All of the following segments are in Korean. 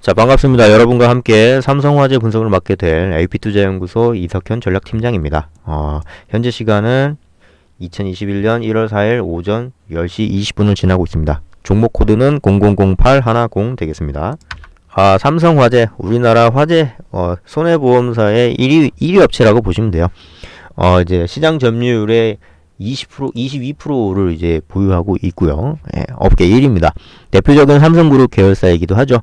자, 반갑습니다. 여러분과 함께 삼성화재 분석을 맡게 될 AP투자연구소 이석현 전략팀장입니다. 현재 시간은 2021년 1월 4일 오전 10시 20분을 지나고 있습니다. 종목 코드는 0008110 되겠습니다. 삼성화재, 우리나라 화재 손해보험사의 1위 업체라고 보시면 돼요. 이제 시장 점유율의 20%, 22%를 이제 보유하고 있고요. 업계 1위입니다. 대표적인 삼성그룹 계열사이기도 하죠.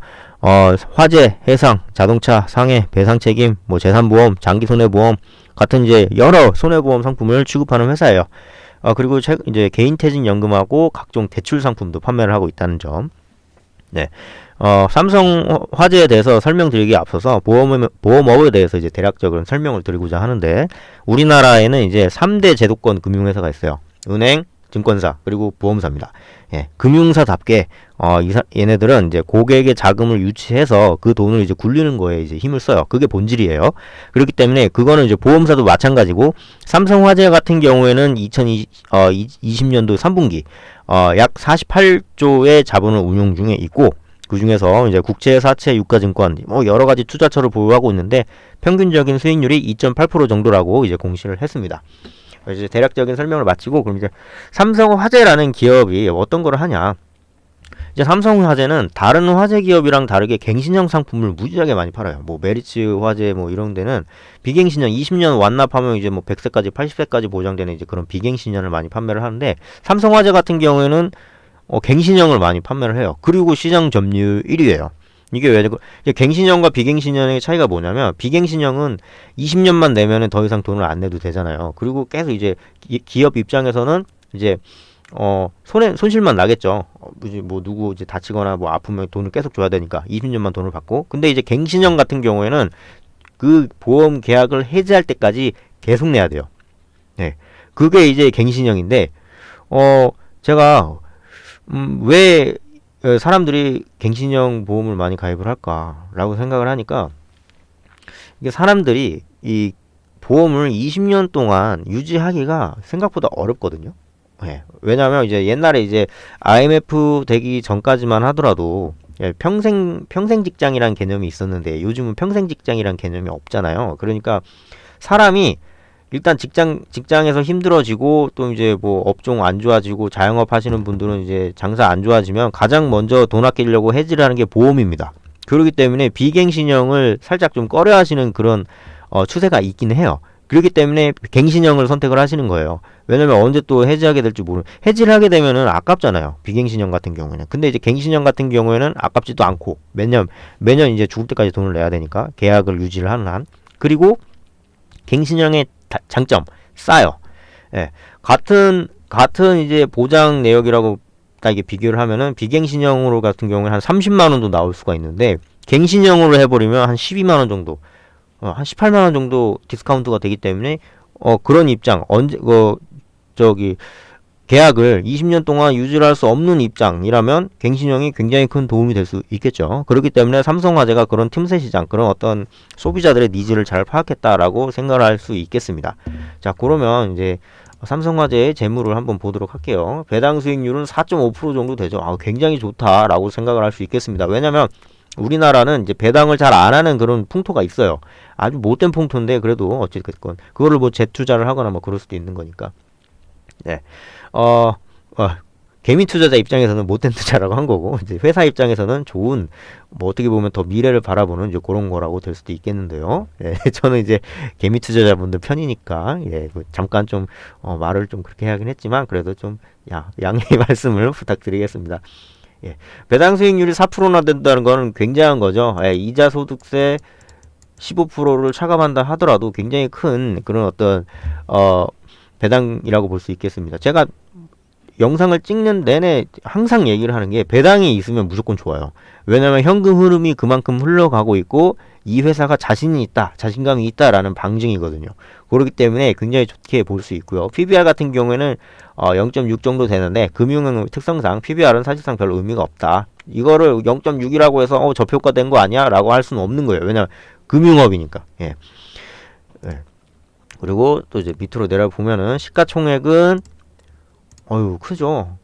화재, 해상, 자동차, 상해, 배상 책임, 재산보험, 장기손해보험 같은 이제 여러 손해보험 상품을 취급하는 회사예요. 그리고 이제 개인퇴직연금하고 각종 대출 상품도 판매를 하고 있다는 점. 네. 삼성화재에 대해서 설명드리기에 앞서서 보험업에 대해서 이제 대략적으로 설명을 드리고자 하는데, 우리나라에는 이제 3대 제도권 금융회사가 있어요. 은행, 증권사, 그리고 보험사입니다. 금융사답게 얘네들은 이제 고객의 자금을 유치해서 그 돈을 이제 굴리는 거에 이제 힘을 써요. 그게 본질이에요. 그렇기 때문에 그거는 이제 보험사도 마찬가지고, 삼성화재 같은 경우에는 2020년도 3분기 약 48조의 자본을 운용 중에 있고, 그 중에서 이제 국채, 사채, 유가증권 여러 가지 투자처를 보유하고 있는데, 평균적인 수익률이 2.8% 정도라고 이제 공시를 했습니다. 이제 대략적인 설명을 마치고, 그럼 이제 삼성화재라는 기업이 어떤 걸 하냐. 이제 삼성화재는 다른 화재 기업이랑 다르게 갱신형 상품을 무지하게 많이 팔아요. 메리츠 화재 이런 데는 비갱신형 20년 완납하면 이제 100세까지 80세까지 보장되는 이제 그런 비갱신형을 많이 판매를 하는데, 삼성화재 같은 경우에는 갱신형을 많이 판매를 해요. 그리고 시장 점유율 1위예요. 이게 왜, 갱신형과 비갱신형의 차이가 뭐냐면, 비갱신형은 20년만 내면은 더 이상 돈을 안 내도 되잖아요. 그리고 계속 이제 기업 입장에서는 이제 손실만 나겠죠. 누구 이제 다치거나 아프면 돈을 계속 줘야 되니까 20년만 돈을 받고. 근데 이제 갱신형 같은 경우에는 그 보험 계약을 해지할 때까지 계속 내야 돼요. 네. 그게 이제 갱신형인데, 제가 왜 사람들이 갱신형 보험을 많이 가입을 할까라고 생각을 하니까, 이게 사람들이 이 보험을 20년 동안 유지하기가 생각보다 어렵거든요. 왜냐하면 이제 옛날에 이제 IMF 되기 전까지만 하더라도 평생 직장이란 개념이 있었는데, 요즘은 평생 직장이란 개념이 없잖아요. 그러니까 사람이 일단 직장에서 힘들어지고, 또 이제 업종 안 좋아지고, 자영업 하시는 분들은 이제 장사 안 좋아지면 가장 먼저 돈 아끼려고 해지를 하는 게 보험입니다. 그렇기 때문에 비갱신형을 살짝 좀 꺼려 하시는 그런 추세가 있긴 해요. 그렇기 때문에 갱신형을 선택을 하시는 거예요. 왜냐면 언제 또 해지하게 될지 해지를 하게 되면은 아깝잖아요. 비갱신형 같은 경우에는. 근데 이제 갱신형 같은 경우에는 아깝지도 않고, 매년 이제 죽을 때까지 돈을 내야 되니까, 계약을 유지를 하는 한. 그리고 갱신형의 장점, 싸요. 같은 이제 보장 내역이라고 딱 이게 비교를 하면은, 비갱신형으로 같은 경우에 한 30만원도 나올 수가 있는데, 갱신형으로 해버리면 한 12만원 정도, 한 18만원 정도 디스카운트가 되기 때문에, 그런 입장, 계약을 20년 동안 유지를 할 수 없는 입장이라면 갱신형이 굉장히 큰 도움이 될 수 있겠죠. 그렇기 때문에 삼성화재가 그런 틈새 시장, 그런 어떤 소비자들의 니즈를 잘 파악했다라고 생각을 할 수 있겠습니다. 자, 그러면 이제 삼성화재의 재물을 한번 보도록 할게요. 배당 수익률은 4.5% 정도 되죠. 굉장히 좋다라고 생각을 할 수 있겠습니다. 왜냐면 우리나라는 이제 배당을 잘 안 하는 그런 풍토가 있어요. 아주 못된 풍토인데, 그래도 어쨌든 그거를 재투자를 하거나 그럴 수도 있는 거니까. 네. 개미 투자자 입장에서는 못된 투자라고 한 거고, 이제 회사 입장에서는 좋은, 어떻게 보면 더 미래를 바라보는 이제 그런 거라고 될 수도 있겠는데요. 저는 이제 개미 투자자분들 편이니까, 잠깐 좀, 말을 좀 그렇게 하긴 했지만, 그래도 좀, 양해의 말씀을 부탁드리겠습니다. 배당 수익률이 4%나 된다는 거는 굉장한 거죠. 이자 소득세 15%를 차감한다 하더라도 굉장히 큰 그런 어떤, 배당이라고 볼 수 있겠습니다. 제가 영상을 찍는 내내 항상 얘기를 하는 게, 배당이 있으면 무조건 좋아요. 왜냐면 현금 흐름이 그만큼 흘러가고 있고, 이 회사가 자신이 있다, 자신감이 있다라는 방증이거든요. 그렇기 때문에 굉장히 좋게 볼 수 있고요. PBR 같은 경우에는 0.6 정도 되는데, 금융의 특성상 PBR은 사실상 별 의미가 없다. 이거를 0.6이라고 해서 저평가 된 거 아니야? 라고 할 수는 없는 거예요. 왜냐면 금융업이니까. 그리고 또 이제 밑으로 내려보면은 시가총액은 크죠.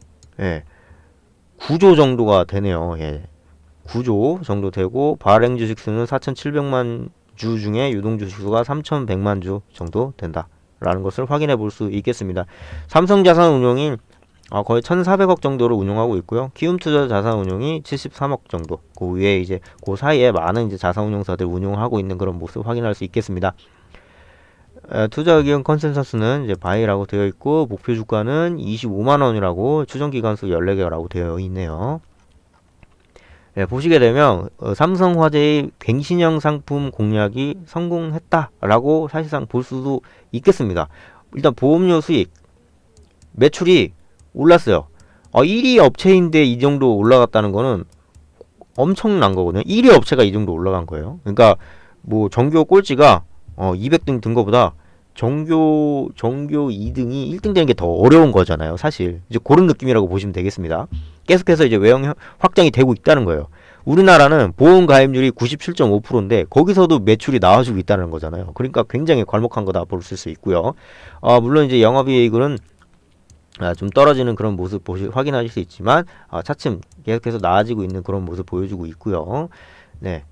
9조 정도가 되네요. 9조 정도 되고, 발행 주식수는 4,700만 주 중에 유동 주식수가 3,100만 주 정도 된다라는 것을 확인해 볼 수 있겠습니다. 삼성자산운용이 거의 1,400억 정도를 운용하고 있고요. 키움투자 자산운용이 73억 정도. 그 위에 이제 그 사이에 많은 이제 자산운용사들 운용하고 있는 그런 모습 확인할 수 있겠습니다. 투자 의견 컨센서스는 이제 바이라고 되어 있고, 목표 주가는 25만 원이라고, 추정 기간수 14개라고 되어 있네요. 보시게 되면 삼성화재의 갱신형 상품 공략이 성공했다라고 사실상 볼 수도 있겠습니다. 일단 보험료 수익, 매출이 올랐어요. 1위 업체인데 이 정도 올라갔다는 거는 엄청난 거거든요. 1위 업체가 이 정도 올라간 거예요. 그러니까 뭐 정교 꼴찌가 200등 든 거보다 정교 2등이 1등 되는 게 더 어려운 거잖아요. 사실 이제 그런 느낌이라고 보시면 되겠습니다. 계속해서 이제 외형 확장이 되고 있다는 거예요. 우리나라는 보험 가입률이 97.5%인데 거기서도 매출이 나와주고 있다는 거잖아요. 그러니까 굉장히 괄목한 거다 볼 수 있고요. 물론 이제 영업이익은 좀 떨어지는 그런 모습 확인하실 수 있지만 차츰 계속해서 나아지고 있는 그런 모습 보여주고 있고요. 네.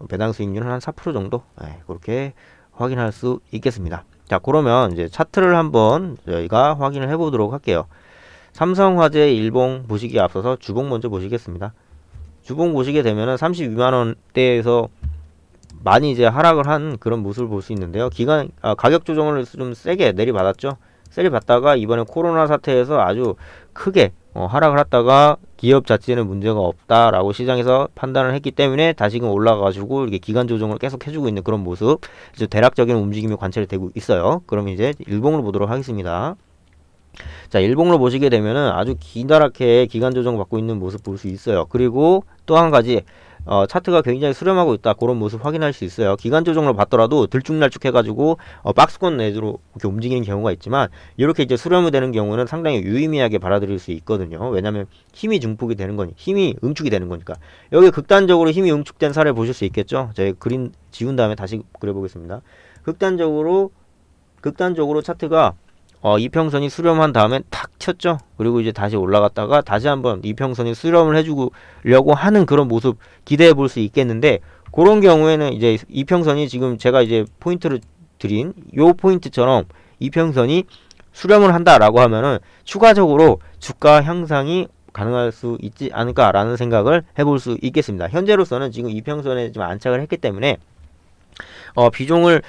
배당 수익률은 한 4% 정도 그렇게 확인할 수 있겠습니다. 자, 그러면 이제 차트를 한번 저희가 확인을 해보도록 할게요. 삼성화재 일봉 보시기에 앞서서 주봉 먼저 보시겠습니다. 주봉 보시게 되면은 32만 원대에서 많이 이제 하락을 한 그런 모습을 볼 수 있는데요. 가격 조정을 좀 세게 내리받았죠. 내리받다가 이번에 코로나 사태에서 아주 크게 하락을 했다가 기업 자체는 문제가 없다라고 시장에서 판단을 했기 때문에 다시금 올라가가지고 이렇게 기간 조정을 계속 해주고 있는 그런 모습, 이제 대략적인 움직임이 관찰이 되고 있어요. 그럼 이제 일봉으로 보도록 하겠습니다. 자, 일봉으로 보시게 되면은 아주 기다랗게 기간 조정 받고 있는 모습 볼 수 있어요. 그리고 또 한 가지 차트가 굉장히 수렴하고 있다, 그런 모습 확인할 수 있어요. 기간 조정을 받더라도 들쭉날쭉 해가지고 박스권 내로 이렇게 움직이는 경우가 있지만, 이렇게 이제 수렴이 되는 경우는 상당히 유의미하게 받아들일 수 있거든요. 왜냐면 힘이 증폭이 되는 거니, 힘이 응축이 되는 거니까. 여기 극단적으로 힘이 응축된 사례 보실 수 있겠죠. 제가 그림 지운 다음에 다시 그려보겠습니다. 극단적으로 차트가 이평선이 수렴한 다음에 탁 쳤죠. 그리고 이제 다시 올라갔다가 다시 한번 이평선이 수렴을 해주려고 하는 그런 모습 기대해 볼 수 있겠는데, 그런 경우에는 이제 이평선이 지금 제가 이제 포인트를 드린 요 포인트처럼 이평선이 수렴을 한다라고 하면은 추가적으로 주가 향상이 가능할 수 있지 않을까라는 생각을 해볼 수 있겠습니다. 현재로서는 지금 이평선에 좀 안착을 했기 때문에 비중을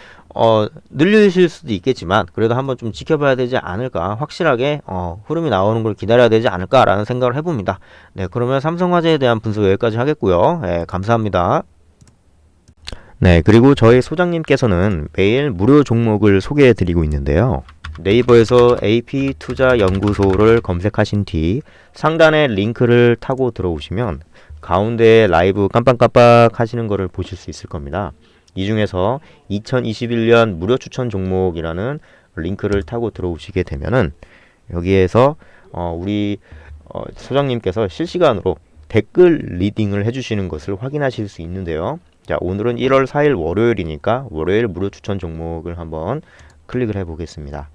늘리실 수도 있겠지만, 그래도 한번 좀 지켜봐야 되지 않을까, 확실하게 흐름이 나오는 걸 기다려야 되지 않을까라는 생각을 해봅니다. 네, 그러면 삼성화재에 대한 분석 여기까지 하겠고요. 네, 감사합니다. 네, 그리고 저희 소장님께서는 매일 무료 종목을 소개해 드리고 있는데요. 네이버에서 AP투자연구소를 검색하신 뒤 상단에 링크를 타고 들어오시면 가운데 라이브 깜빡깜빡 하시는 거를 보실 수 있을 겁니다. 이 중에서 2021년 무료 추천 종목이라는 링크를 타고 들어오시게 되면은 여기에서 우리 소장님께서 실시간으로 댓글 리딩을 해주시는 것을 확인하실 수 있는데요. 자, 오늘은 1월 4일 월요일이니까 월요일 무료 추천 종목을 한번 클릭을 해 보겠습니다.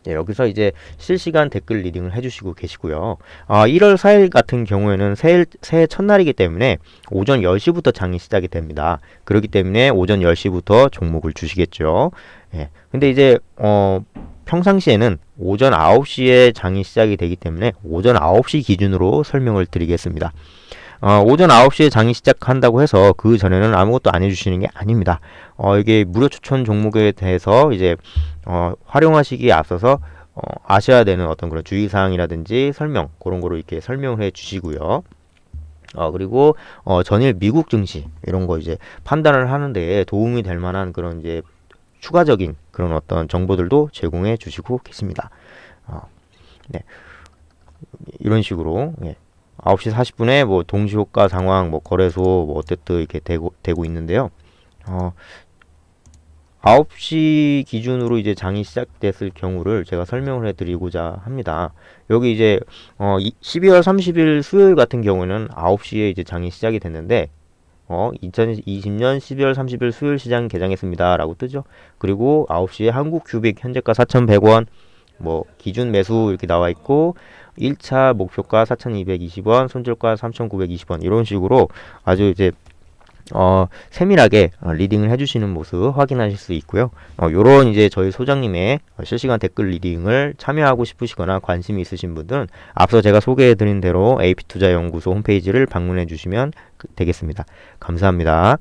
네, 여기서 이제 실시간 댓글 리딩을 해주시고 계시고요. 1월 4일 같은 경우에는 새해 첫날이기 때문에 오전 10시부터 장이 시작이 됩니다. 그렇기 때문에 오전 10시부터 종목을 주시겠죠. 예. 근데 이제 평상시에는 오전 9시에 장이 시작이 되기 때문에 오전 9시 기준으로 설명을 드리겠습니다. 오전 9시에 장이 시작한다고 해서 그 전에는 아무것도 안 해주시는 게 아닙니다. 이게 무료 추천 종목에 대해서 이제 활용하시기에 앞서서 아셔야 되는 어떤 그런 주의사항이라든지 설명, 그런 거로 이렇게 설명을 해 주시고요. 그리고 전일 미국 증시 이런 거 이제 판단을 하는데 도움이 될 만한 그런 이제 추가적인 그런 어떤 정보들도 제공해 주시고 계십니다. 네. 이런 식으로 9시 40분에 뭐 동시효과 상황, 뭐 거래소, 뭐 어쨌든 이렇게 되고 있는데요. 9시 기준으로 이제 장이 시작됐을 경우를 제가 설명을 해드리고자 합니다. 여기 이제 12월 30일 수요일 같은 경우는 9시에 이제 장이 시작이 됐는데 2020년 12월 30일 수요일 시장 개장했습니다 라고 뜨죠. 그리고 9시에 한국 큐빅 현재가 4,100원, 뭐 기준 매수 이렇게 나와 있고 1차 목표가 4,220원, 손절가 3,920원 이런 식으로 아주 이제 세밀하게 리딩을 해주시는 모습 확인하실 수 있고요. 요런 이제 저희 소장님의 실시간 댓글 리딩을 참여하고 싶으시거나 관심이 있으신 분들은 앞서 제가 소개해드린 대로 AP투자연구소 홈페이지를 방문해 주시면 되겠습니다. 감사합니다.